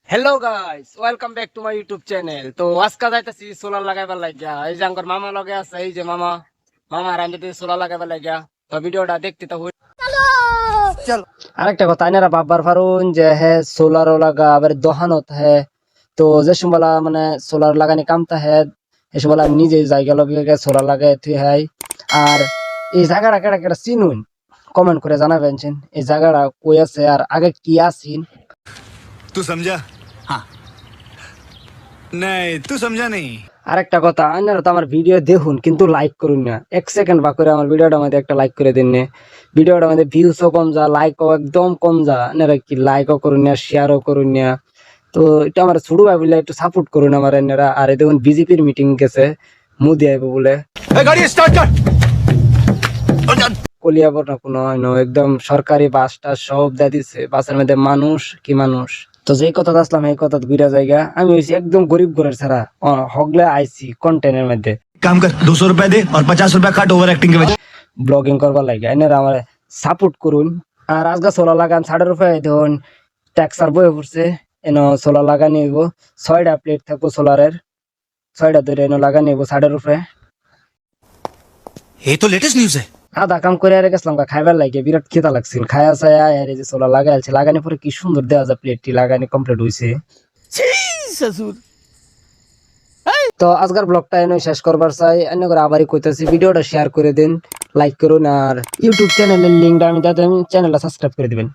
Hello guys, welcome back to my YouTube channel. তো আজকে যাইতেছি সোলার লাগাইবার লাগিয়া। এই যে আমার মামা লগে আছে, এই যে মামা আর আমি যাইতেছি সোলার লাগাইবার লাগিয়া। তো ভিডিওটা দেখতে তো হই। চল আরেকটা কথা, আইনারা বাবার ফারুন যে হ্যাঁ সোলারও লাগা আবার দোহানত হ্যাঁ। তো যে সমলা মানে সোলার লাগানি কামতা হ্যাঁ, এই সমলা আমি নিজে জায়গা লগে সোলার লাগাই তুই হ্যাঁ। আর এই জায়গাটা কেটা কেটা চিনুন, কমেন্ট করে জানাবেন এই জায়গাটা কই আছে আর আগে কি আছিন। तू समझा? हाँ। नहीं, तू समझा नहीं। আরেকটা কথা, আপনারা তো আমার ভিডিও দেখুন কিন্তু লাইক করুন না। 1 সেকেন্ড বা করে আমার ভিডিওটার মধ্যে একটা লাইক করে দিন না। ভিডিওটার মধ্যে ভিউসও কম যা, লাইকও একদম কম যা। আপনারা কি লাইকও করুন না, শেয়ারও করুন না। তো এটা আমার ছোট ভাই বলে একটু সাপোর্ট করুন আমার আপনারা। আর এই দেখুন বিজেপির মিটিং গেছে, মোদি আইব বলে। गाड़ी स्टार्ट कर। কলিয়াবর না কোনো হয় না, একদম সরকারি বাসটা সব দিয়ে দিচ্ছে। বাসের মধ্যে মানুষ কি মানুষ। তো যে কথা আসলাম এই কথা ঘুরা জায়গা, আমি হইছি একদম গরিব ঘরের ছাড়া হগলে আইছি কন্টেন্টের মধ্যে काम कर 200 रुपए दे और 50 रुपए काट ओवर एक्टिंग के वजह। ব্লগিং করবার লাগে। এনারা আমার সাপোর্ট করুন। আর আজকে সোলার লাগান 60 রুপয়ে দেখুন ট্যাক্সার বয়ে পড়ছে। এনে সোলার লাগানি হইব 6টা প্লেট থাকবো সোলারের, 6টা ধরে এনে লাগানি হইব 60 রুপয়ে। ये तो लेटेस्ट न्यूज़ है। আধা কাম করে আর গেছিলাম খাইবার লাগে, বিরাট খিদা লাগছিল। খায়া চায়া আর এই যে সোলার লাগাইছে, লাগানি পরে কি সুন্দর দেওয়া যায়, প্লেটটি লাগানি কমপ্লিট হইছে। তো আজকের ব্লগটা এনে শেষ করবার চাই। এনে করে আবারই কইতাছি, ভিডিওটা শেয়ার করে দিন, লাইক করুন আর ইউটিউব চ্যানেলের লিংকটা আমি চ্যানেলটা সাবস্ক্রাইব করে দিবেন।